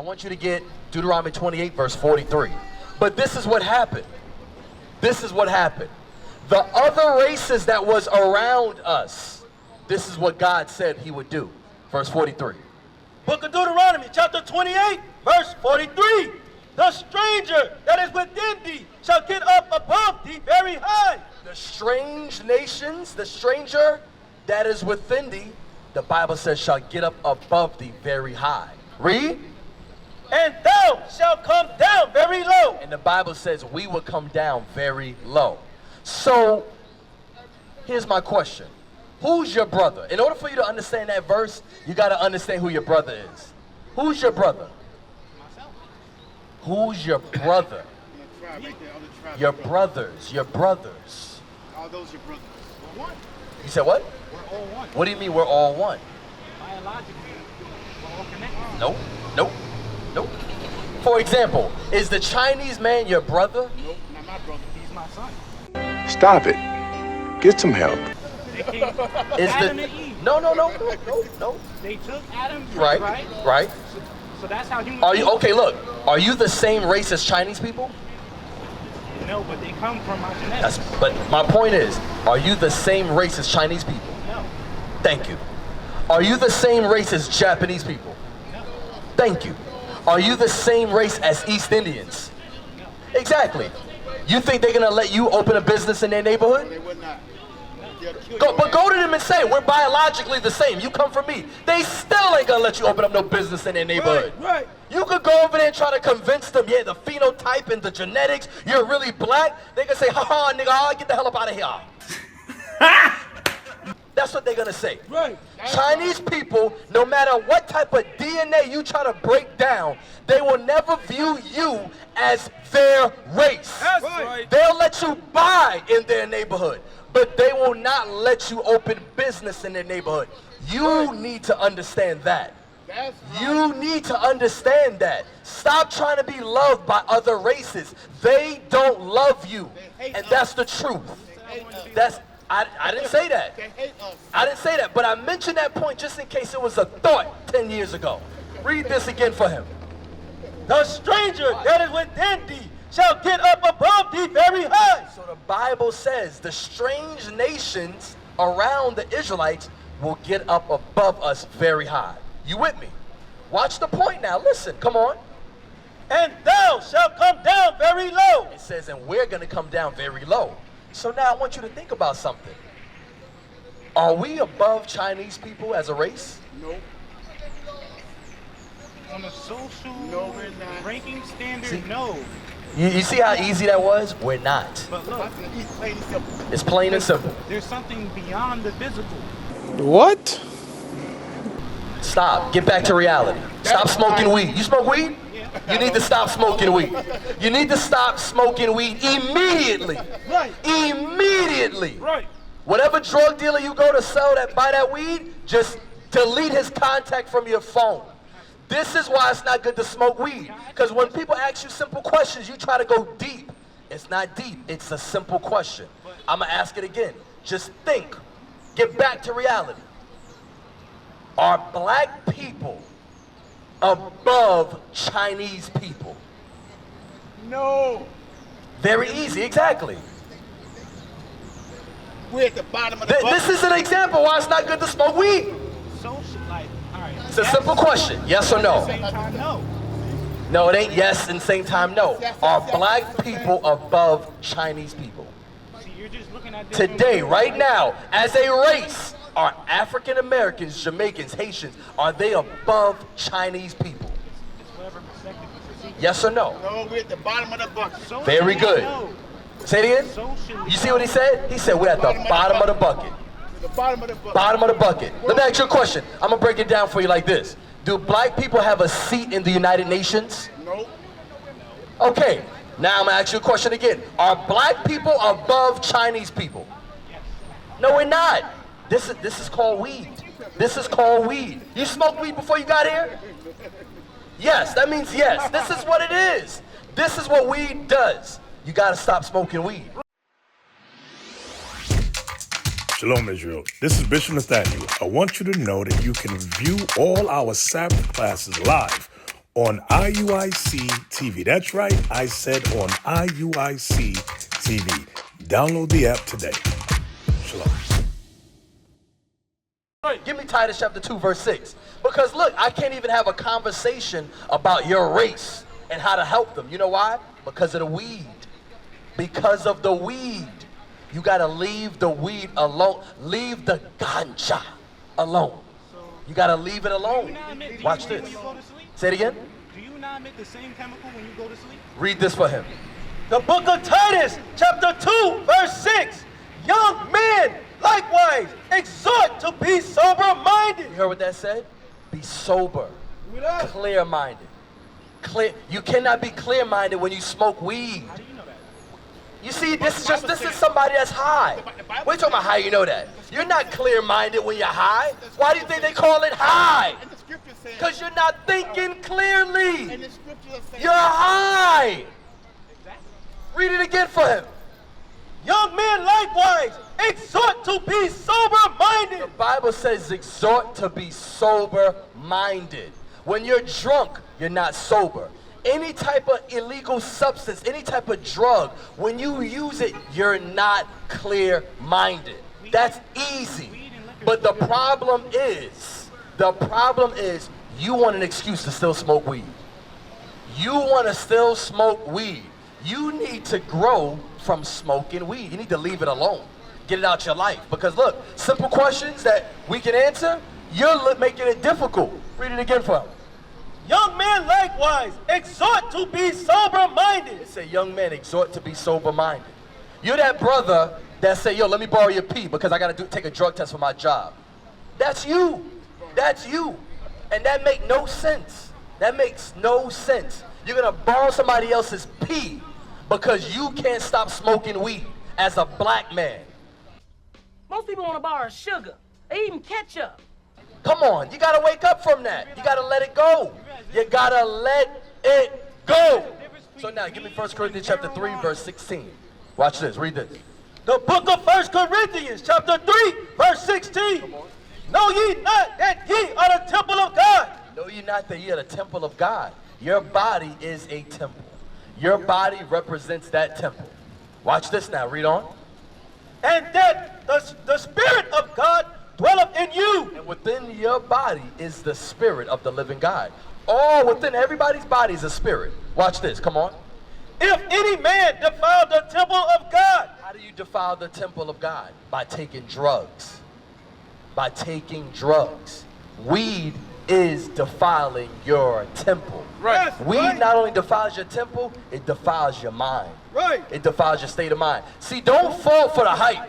want you to get Deuteronomy 28, verse 43. But this is what happened. This is what happened. The other races that was around us, this is what God said he would do. Verse 43. Book of Deuteronomy, chapter 28, verse 43. The stranger that is within thee shall get up above thee very high. The strange nations, the stranger that is within thee, the Bible says, shall get up above thee very high. Read. And thou shalt come down very low. And the Bible says we will come down very low. So, here's my question. Who's your brother? In order for you to understand that verse, you got to understand who your brother is. Who's your brother? Myself. Who's your brother? Your brothers. Your brothers. All those your brothers. We're one. You said what? We're all one. What do you mean we're all one? Biologically, we're all connected. Nope. Nope. Nope. For example, is the Chinese man your brother? Nope, not my brother. He's my son. Stop it. Get some help. They came Is Adam the and Eve. no. They took Adam. Right. So that's how humans. Are you okay? Look, are you the same race as Chinese people? No, but they come from my genetics. But my point is, are you the same race as Chinese people? No. Thank you. Are you the same race as Japanese people? No. Thank you. Are you the same race as East Indians? No. Exactly. You think they're gonna let you open a business in their neighborhood? They would not. Go to them and say, we're biologically the same. You come from me. They still ain't gonna let you open up no business in their neighborhood. Right. You could go over there and try to convince them, yeah, the phenotype and the genetics, you're really black. They can say, ha, nigga, get the hell up out of here. That's what they're gonna say. Right. Chinese people, no matter what type of DNA you try to break down, they will never view you as their race. That's right. They'll let you buy in their neighborhood, but they will not let you open business in their neighborhood. You need to understand that. You need to understand that. Stop trying to be loved by other races. They don't love you. And that's the truth. I didn't say that. I didn't say that, but I mentioned that point just in case it was a thought 10 years ago. Read this again for him. The stranger that is within thee shall get up above thee very high. So the Bible says the strange nations around the Israelites will get up above us very high. You with me? Watch the point now. Listen, come on. And thou shalt come down very low. It says, and we're going to come down very low. So now I want you to think about something. Are we above Chinese people as a race? Nope. On a social we're not. ranking standard, See? no. You see how easy that was? We're not. But look, It's plain and simple. there's something beyond the visible. What? Stop. Get back to reality. Stop smoking weed. You smoke weed? You need to stop smoking weed. You need to stop smoking weed immediately. Right. Immediately. Right. Whatever drug dealer you go to sell that, buy that weed, just delete his contact from your phone. This is why it's not good to smoke weed. Because when people ask you simple questions, you try to go deep. It's not deep. It's a simple question. I'm going to ask it again. Just think. Get back to reality. Are black people above Chinese people? No. Very easy, exactly. We're at the bottom of the This is an example why it's not good to smoke weed. Social, like, all right. It's a simple question. Yes or At the no? same time, no. No, it ain't yes and same time no. Are black people above Chinese people? See, you're just looking at this Today, right now, as a race, are African Americans, Jamaicans, Haitians, are they above Chinese people? It's whatever perspective you see. Yes or no? No, we're at the bottom of the bucket. Socially, Very good. no. Say it again. Socially, You see what he said? He said we're at the bottom of the bucket. The bottom of the bucket. Bottom of the bucket. Let me ask you a question. I'm going to break it down for you like this. Do black people have a seat in the United Nations? Nope. Okay. Now I'm going to ask you a question again. Are black people above Chinese people? No, we're not. This is called weed. This is called weed. You smoked weed before you got here? Yes, that means yes. This is what it is. This is what weed does. You got to stop smoking weed. Shalom, Israel. This is Bishop Nathaniel. I want you to know that you can view all our Sabbath classes live on IUIC TV. That's right, I said on IUIC TV. Download the app today. Shalom. Give me Titus chapter 2, verse 6. Because look, I can't even have a conversation about your race and how to help them. You know why? Because of the weed. Because of the weed. You gotta leave the weed alone. Leave the ganja alone. You gotta leave it alone. Watch this. Say it again. Do you not emit the same chemical when you go to sleep? Read this for him. The book of Titus, chapter 2, verse 6. Young men, likewise, exhort to be sober-minded. You heard what that said? Be sober. Clear-minded. You cannot be clear-minded when you smoke weed. How do you know that? You see, this is somebody that's high. We're talking about how you know that. You're not clear-minded when you're high. Why do you think they call it high? Because you're not thinking clearly. You're high. Read it again for him. Young men, likewise, exhort to be sober-minded. The Bible says exhort to be sober-minded. When you're drunk, you're not sober. Any type of illegal substance, any type of drug, when you use it, you're not clear-minded. That's easy. But the problem is you want an excuse to still smoke weed. You want to still smoke weed. You need to grow from smoking weed. You need to leave it alone. Get it out your life. Because look, simple questions that we can answer, you're making it difficult. Read it again for him. Young men, likewise, exhort to be sober-minded. It say, young men, exhort to be sober-minded. You're that brother that say, yo, let me borrow your pee because I got to take a drug test for my job. That's you. That's you. And that makes no sense. That makes no sense. You're going to borrow somebody else's pee because you can't stop smoking weed as a black man. Most people want to borrow sugar or even ketchup. Come on, you gotta wake up from that. You gotta let it go. You gotta let it go. So now, give me 1 Corinthians chapter 3, verse 16. Watch this, read this. The book of 1 Corinthians, chapter 3, verse 16. Know ye not that ye are the temple of God? Know ye not that ye are the temple of God? Your body is a temple. Your body represents that temple. Watch this now, read on. And that the Spirit of God dwelleth in you. And within your body is the Spirit of the living God. All within everybody's body is a spirit. Watch this, come on. If any man defile the temple of God. How do you defile the temple of God? By taking drugs. By taking drugs. Weed is defiling your temple. Right. Weed not only defiles your temple, it defiles your mind. Right. It defiles your state of mind. See, don't fall for the hype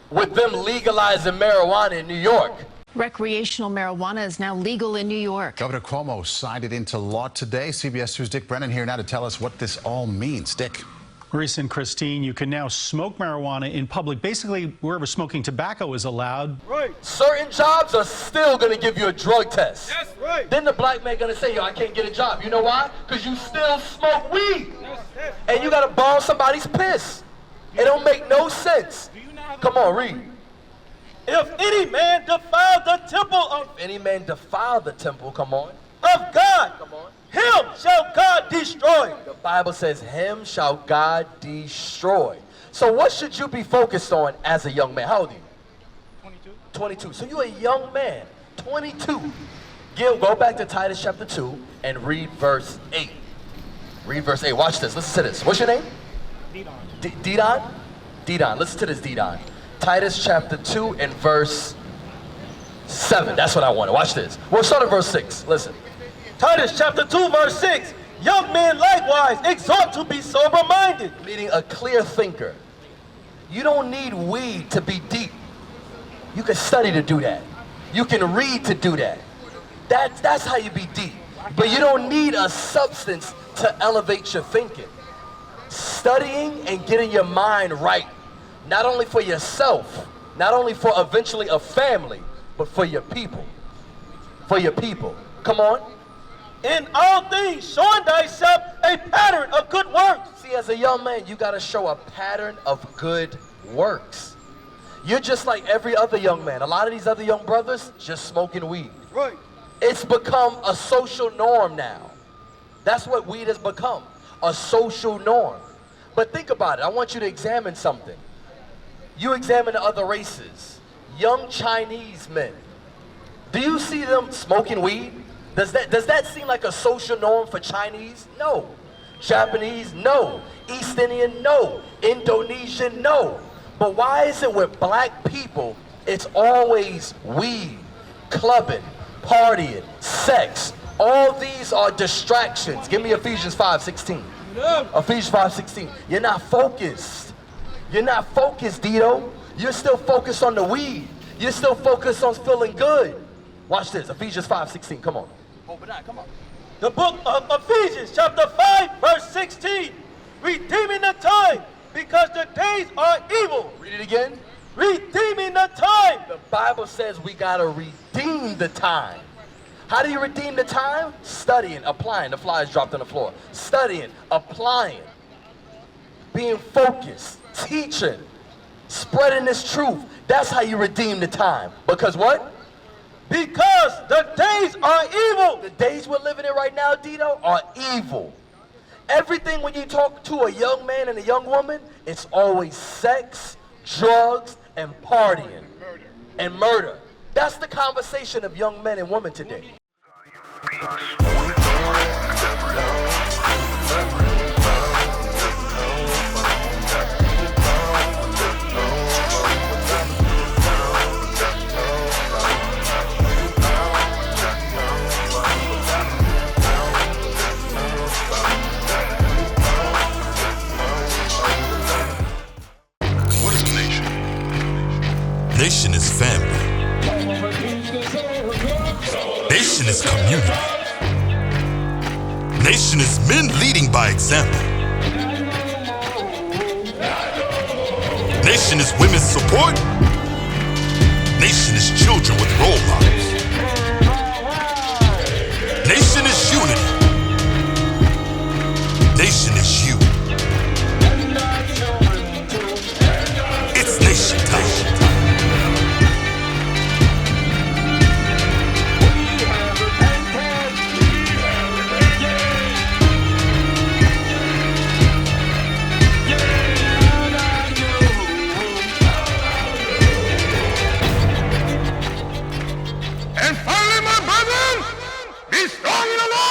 with them legalizing marijuana in New York. Recreational marijuana is now legal in New York. Governor Cuomo signed it into law today. CBS 2's Dick Brennan here now to tell us what this all means. Dick. Maurice and Christine, you can now smoke marijuana in public, basically wherever smoking tobacco is allowed. Right. Certain jobs are still going to give you a drug test. That's right. Then the black man going to say, yo, I can't get a job. You know why? Because you still smoke weed. And you got to borrow somebody's piss. It don't make no sense. Come on, read. If any man defile the temple of If any man defile the temple, come on. Of God, Come on. him shall God destroy. The Bible says, him shall God destroy. So what should you be focused on as a young man? How old are you? 22. 22. So you're a young man, 22. Gil, go back to Titus chapter 2 and read verse 8. Read verse 8. Watch this. Listen to this. What's your name? Didon. Didon? Didon. Listen to this, Didon. Titus chapter 2 and verse 7. That's what I wanted. Watch this. We'll start at verse 6. Listen. Titus chapter 2, verse 6. Young men likewise exhort to be sober-minded. Meaning a clear thinker. You don't need weed to be deep. You can study to do that. You can read to do that. That's how you be deep. But you don't need a substance to elevate your thinking. Studying and getting your mind right, not only for yourself, not only for eventually a family, but for your people. For your people. Come on. In all things, showing thyself a pattern of good works. See, as a young man, you got to show a pattern of good works. You're just like every other young man. A lot of these other young brothers just smoking weed. Right. It's become a social norm now. That's what weed has become, a social norm. But think about it. I want you to examine something. You examine the other races. Young Chinese men. Do you see them smoking weed? Does that seem like a social norm for Chinese? No. Japanese? No. East Indian? No. Indonesian? No. But why is it with black people, it's always weed, clubbing, partying, sex? All these are distractions. Give me Ephesians 5:16. Ephesians 5:16. You're not focused. You're not focused, Dito. You're still focused on the weed. You're still focused on feeling good. Watch this, Ephesians 5:16, come on. Obadiah, come on. The book of Ephesians, chapter 5, verse 16. Redeeming the time, because the days are evil. Read it again. Redeeming the time. The Bible says we gotta redeem the time. How do you redeem the time? Studying, applying. The flies dropped on the floor. Studying, applying, being focused, teaching, spreading this truth. That's how you redeem the time. Because what? Because the days are evil. The days we're living in right now, Dito, are evil. Everything when you talk to a young man and a young woman, it's always sex, drugs, and partying, and murder. That's the conversation of young men and women today. Nation is family. Nation is community. Nation is men leading by example. Nation is women's support. Nation is children with role models. Nation is unity. Nation is you. It's nation time. And finally, my brethren, be strong in the Lord.